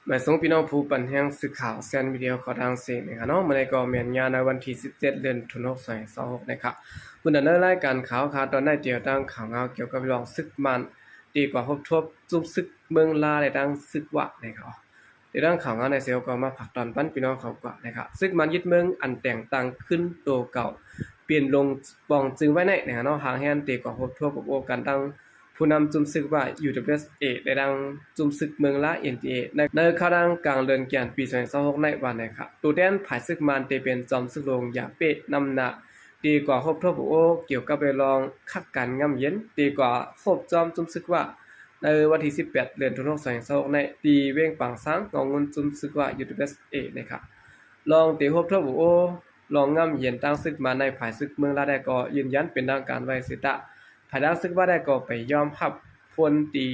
หมายส่งพี่น้องผู้ปันแห่งสื่อข่าวแซนวิดีโอขอทางเสียงนะครับเนาะมื้อนี้ก็แม่นยามในวันที่17เดือนธันวาคม2026นะครับมื้อนั้นในรายการข่าวตอนได้เดียวตั้งข่าวเงาเกี่ยวกับเรื่องศึกมันดีกว่าพบทบจุบศึกเมืองลาได้ตั้งศึกวะนะครับในด้านข่าวเงาในเซลก็มาผักตอนปั้นพี่น้องเขากว่านะครับศึกมันยึดเมืองอันแต่งตั้งขึ้นโตเก่าเปลี่ยนลงปองจึงไว้ในนะครับเนาะหางแฮนตีกว่าพบทบกับโอกันตั้งผู้นำจุมศึกว่า UWSA ได้ดังจุมศึกเมืองละ NTA ในข่าวดังกลางเดือนกันปี2026ในวันนี้ครับตัวแทนภายศึกมันได้เป็นจอมศึกลงอย่าเป๊ะนำหน้าดีกว่าครบทบโอเกี่ยวกับไปลองคักกันง่ำเย็นดีกว่าครบจอมจุมศึกว่าในวันที่18เดือนธันวาคม2026ในตีเว้งปังซังของเงินจุมศึกว่า UWSA นะครับลองตีครบทบโอลองง่ำเย็นตั้งศึกมาในภายศึกเมืองละได้ก็ยืนยันเป็นทางการไว้สิตะภายหลังศึกว่าได้ก็ไปยอมรับพลตี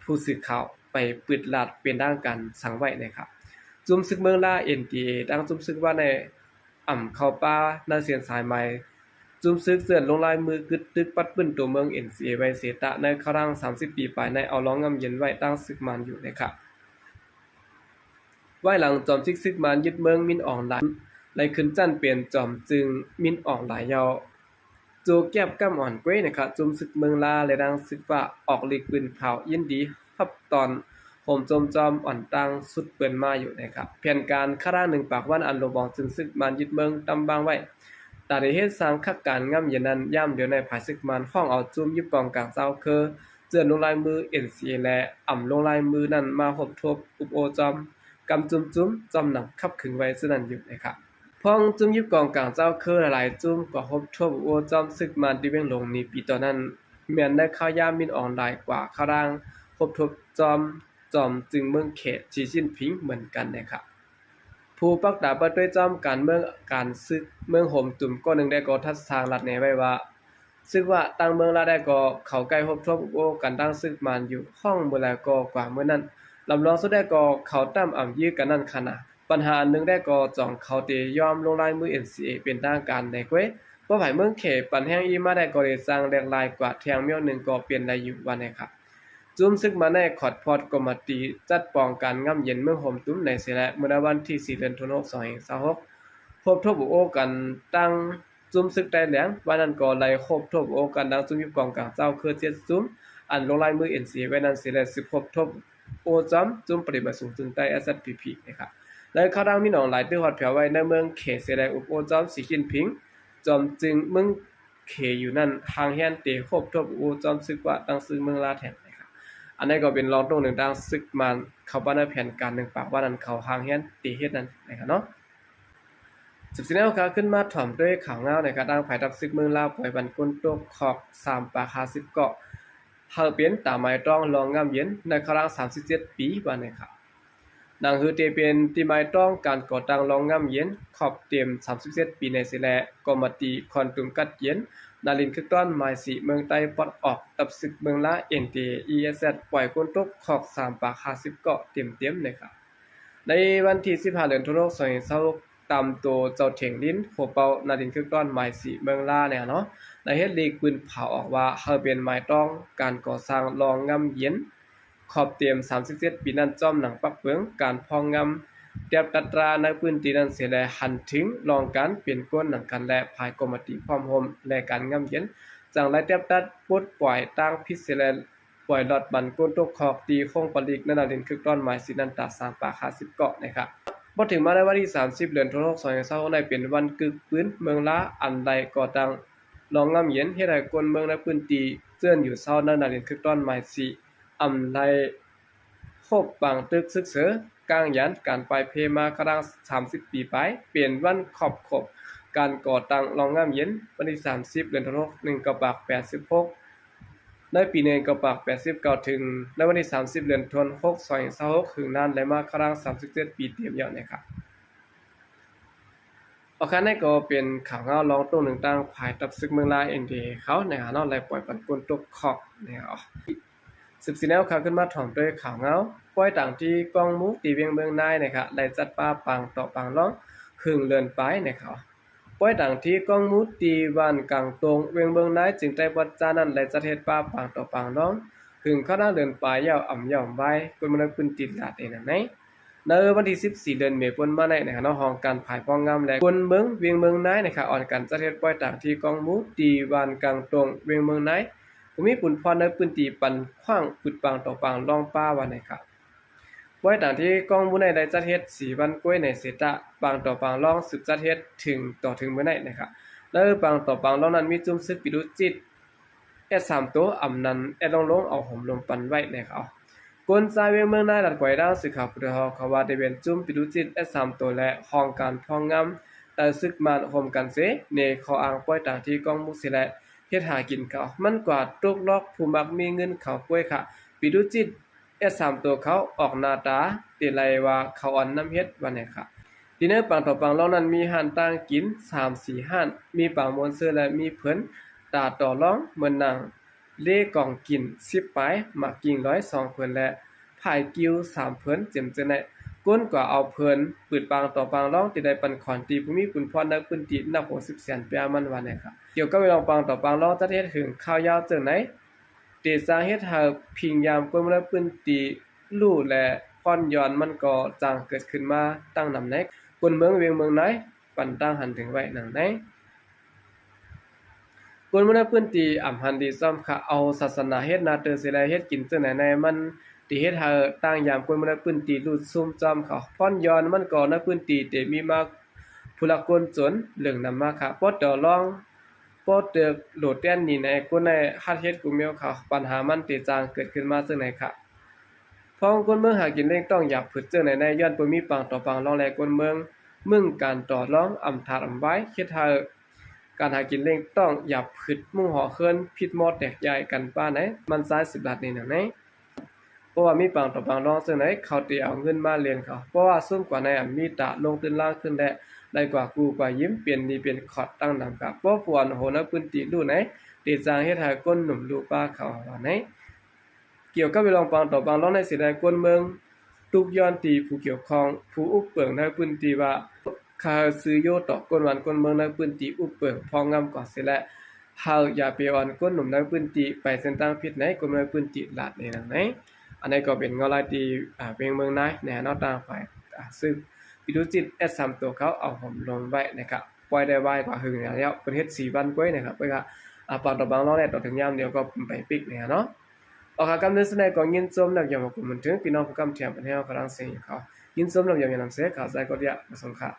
ผู้สื่อข่าวไปปิดลาดเป็นด้านการสั่งไว้นะครับจุมศึกเมืองลา NTA ตั้งจุมศึกว่าในเข้าป่านาเสียนสายใหม่จุมศึกเสื่อนลงลายมือกึดตึกปัดปื้นตัวเมือง NCA ไว้เสตะในครั้ง30ปีปลายในเอาร้องงำเย็นไว้ตั้งศึกมันอยู่นะครับไว้หลังจอมซึกมันยึดเมืองมินออนหลายไล่ขึ้นจั่นเปลี่ยนจอมจึงมินออนหลายยาวโจแก็บก้ำอ่อนก้วยนะครับจุมศึกเมืองลาและดังศึกว่าออกลีกปืนเผายินดีรับตอนผมจมจอมอ่อนตังสุดเปิ้นมาอยู่นะครับแผนการคร่า1ปากวันอันโลบองจึงศึกมันยึดเมืองตำบางไว้ตาได้เฮ็ดสร้างคักการง่ำเย็นนั้นย่ำเดียวในภายศึกมันห้องเอาจุ่มยึดกองกลางเจ้าคือเจือนลงลายมือ NCA และลงลายมือนั้นมาหบทบอุปโอจอมกำจุ่มจอมหนักขับขึงไว้ซึ่งนั้นอยู่นะครับพ้องจุ่มยึดกองกลางเจ้าคือหลายๆจุ่มก็หบทบอุปโอจอมศึกมันที่เว้งลงนี้ปีตอนนั้นแม่นได้ข้าวยามมินออนไลน์กว่าข้าร่างหบทบจอมจึงเมืองเขตจีจิ้นผิงเหมือนกันนะครับผู้ปักดาบด้วยจอมการเมืองการซึกเมืองห่มตุ่มก็หนึ่งได้ก็ทัดทางรัดแนไว้ว่าซึกว่าตั้งเมืองละได้ก็เขาใกล้พบทบโอกันตั้งซึกมันอยู่ห้องเมื่อแล้วก็กว่าเมื่อนั้นลำลองสุดได้ก็เขาตั้มยื้อกันนั่นขนาดปัญหาหนึ่งได้ก็จ่องเขาเตยอมลงลายมือ NCA เป็นทางการในเว้ยบ่ไผเมืองเขตปันแห้งอีมาได้ก็ได้สร้างแดกลายกว่าแทงเมียวหนึ่งก็เปลี่ยนได้อยู่ว่านะครับจุ่มซึกมาในขอดพอดกรมตรีจัดปองการง่ำเย็นเมืองห่มตุ้มในเสละเมื่อวันที่4เดือนธันวาคม2026พบทบโอกันตั้งจุ่มซึกได้แหลงวันนั้นก็ไล่ครบทบโอกันดังจุ่มอยู่กองกลางเจ้าคือ7จุ่มอันลงลายมือ NCA ไว้นั้นเสละ10พบทบโอจอมจุ่มปฏิบัติสูงถึงใต้ SPP นะครับและเขาดังมีหนองหลายตื้อฮอดแผ่วไว้ในเมืองเขตเสละอุปโอจอมสีขินพิงจอมจึงเมืองเขอยู่นั่นทางแฮนเตครบทบโอจอมซึกว่าตั้งซึ่งเมืองลาแทนอันนี้ก็เป็นรองตรงหนึ่งดังซึกมันเขาบ้านในแผนการ1ปากว่านั้นเขาหางเฮียนตีเฮ็ดนั้นนะครับเนาะ14แนวขาขึ้นมาถ่อมด้วยข่าวเงาในการดังภายทับซึกเมืองลาวปล่อยบันกุนตกขอก3ปาก50เกาะเฮาเปลี่ยนตามหมายต้องรองงามเย็นในครั้ง37ปีว่านะครับดังคือเตเป็นที่หมายต้องการก่อตั้งรองงามเย็นขอบเต็ม37ปีในสิแลกมติคอนตุมกัดเย็นนาลินคึกต้อนหมายสีเมืองใต้ปลดออกตับศึกเมืองละ NTESZ ปล่อยคนตกขอก3ปาก50เกาะเต็มๆนะครับในวันที่15เดือนธันวาคม2026ตามตัวเจ้าเถียงลิ้นโหเปานาลินคึกต้อนหมายสีเมืองละเนี่ยเนาะในเฮ็ดลีกปืนเผาออกว่าเฮาเป็นหมายต้องการก่อสร้างรองงำเย็นขอบเต็ม37ปีนั้นจ้อมหนังปักเปิงการพองงำเตียบตัตราในพื้นที่นั้นเสียแลหันถึงรองการเปลี่ยนก้นหนังกันและภายกรมติพร้อมโฮมและการงำเย็นจังไรเตียบตัดปลดปล่อยตั้งพิเศษปล่อยหลอดบันก้นตกขอกตีคงปลิกนั่นน่ะเด่นคือต้นไม้สินันตา3ปาก50เกาะนะครับพอถึงมาในวันที่30เดือนธันวาคม2025ในเป็นวันกึกปืนเมืองละอันใดก่อตั้งรองงำเย็นเฮ็ดให้คนเมืองในพื้นที่เจื้อนอยู่เศร้านั่นน่ะเด่นคือต้นไม้สิไดครบปังตึกซึกเสือกลางยันการไปเพมาครั้ง30ปีไปเปลี่ยนวันขอบการก่อตั้งรองงามเย็นวันที่30เดือนธันวาคม1กะปาก86ในปี1กะปาก89ถึงในวันที่30เดือนธันวาคม2026ถึงนั้นและมาครั้ง37ปีเต็มยอดนะครับอาคารนี้ก็เป็นข่าวเงารองตรงหนึ่งตั้งภายตับซึกเมืองลาเอ็นดีเขาในหาเนาะไล่ปล่อยปันกลตกขอกเนี่ย14แนวข่าวขึ้นมาถ่อมด้วยข่าวเงาปล่อยต่างที่กองมุกตีเวียงเมืองนายนะครับได้จัดป้าปังต่อปังร้องหึงเลือนไปนะครับปล่อยต่างที่กองมุกตีวันกลางตรงเวียงเมืองนายจึงได้วัดจานั้นได้จัดเฮ็ดป้าปังต่อปังร้องหึงเขาได้เลือนไปยาวย่อมไว้คนมันปืนติดลาดเองนั่นไหน ในวันที่14เดือนเมษายนมาในนะครับเนาะห้องการภายป้องงามและคนเมืองเวียงเมืองนายนะครับอ่อนกันจัดเฮ็ดปล่อยต่างที่กองหมู่ตีวานกลางตรงเวียงเมืองนายภูมิปุ่นพรในพื้นที่ปันขว้างปึดปางต่อปางรองป้าว่านะครับปล่อยต่างที่กองหมู่ในได้จัดเฮ็ด4วันกล้วยในเสตะปางต่อปางรองสืบจัดเฮ็ดถึงต่อถึงมื้อในนะครับแล้วปางต่อปางรองนั้นมีจุ่มซึกปิดุจิตS3 ตัวอำนันลงเอาห่มลมปันไว้นะครับกวนซายเวียงเมืองนายหลัดกวยดาวสึกข่าวพุทธฮอเขาว่าได้เป็นจุ่มปิดุจิต S3 ตัวและห้องการพองงามแต่ซึกมานห่มกันเสในขออ้างปล่อยต่างที่กองมุกสิและเฮ็ดหากินเขามันกว่าตกลอกผู้มักมีเงินเขาป่วยค่ะปิดุจิต S3 ตัวเขาออกหน้าตาติไลว่าเขาอ่อนน้ำเฮ็ดว่าไหนค่ะดินเนอร์ปังต่อปังเหล่านั้นมีห้านต่างกิน 3-4 ห้านมีปังมวนเสื้อและมีเพิ่นตาต่อร้องเหมือนนางเล่กองกิน10ปลายหมักกิ่ง102เพิ่นและผายกิ้ว3เพิ่นเจ็มเจแนะก้นกว่าเอาเพิ่นปืดปางต่อปางร้องที่ได้ปันขอนตีภูมิปุนพรนักปืนตินัก60แสนเปียมันว่าแน่ครับเกี่ยวกับเวลาปางต่อปางร้องจัดเฮ็ดถึงข้าวยาวจังไหนเตสาเฮ็ดหาพิงยามก้นนักปืนติลู่และพรย้อนมันก็จางเกิดขึ้นมาตั้งนำในคนเมืองเวียงเมืองไหนปันตั้งหันถึงไว้หนังไหนคนมันพื้นที่อำหันดีซ่อมค่ะเอาศาสนาเฮ็ดนาเตอสิไลเฮ็ดกินจังไหนในมันที่เฮ็ดให้ต่างยามคนมันพื้นที่รูดซุ่มจอมเขาพรย้อนมันก็ในพื้นที่ที่มีมากผู้ละคนจนเรื่องนำมาค่ะบ่ต่อรองบ่เตึกโดดเต้นนี่ในคนในฮัดเฮ็ดกูแมวเขาปัญหามันติจางเกิดขึ้นมาจังไหนค่ะพ้องคนเมืองหากินเร่งต้องอย่าผึดจังไหนในย้อนบ่มีปังต่อปังรองแลคนเมืองมึงการต่อรองอำทาดอำไว้เฮ็ดให้การหากินเร่งต้องอย่าผึดมุ่งหอเคินผิดมอดแตกใหญ่กันป้าไหนมันซ้าย10 บาทนี่หนังไหนเพราะว่ามีปังต่อปังรองจังไหนเขาติเอาเงินมาเรียนเขาเพราะว่าซุ่มกว่าในมีตะลงตื้นล่างขึ้นและได้กว่ากูกว่ายิ้มเปลี่ยนนี่เป็นขอดตั้งนำกับเพราะปวนโหนพื้นที่รู้ไหนติจางเฮ็ดให้ก้นหนุ่มลูกป้าเขาว่าไหนเกี่ยวกับเวลาปังต่อปังรองในสิได้ก้นเมืองทุกย้อนตีผู้เกี่ยวข้องผู้อุปเปิงในพื้นที่ว่าคาซื้อโยต่อก้นวันก้นเมืองในพื้นที่อุปเปิงพองงามกว่าสิและเฮาอย่าไปอ่อนก้นหนุ่มในพื้นที่ไปเส้นทางผิดไหนก้นในพื้นที่ลาดในนั้นไหนอันนี้ก็เป็นเงาลายที่เวียงเมืองนายแนวนอกต่างไปซึ่งปิดุจิต S3 ตัวเขาเอาผมลงไว้นะครับปล่อยได้ไวกว่าหึงแล้วเป็นเฮ็ด4วันกว่านะครับเพิ่นก็ปากต่อบางรอบแรกต่อถึงยามเดียวก็ไปปิกเนี่ยเนาะออกกำเนิดสนัยก็ยินชมนับยามของคุณมันถึงพี่น้องผู้กำเทียมประเทศฝรั่งเศสเขายินชมนับยามนำเสข่าวสายก็เดียประสงค์ค่ะ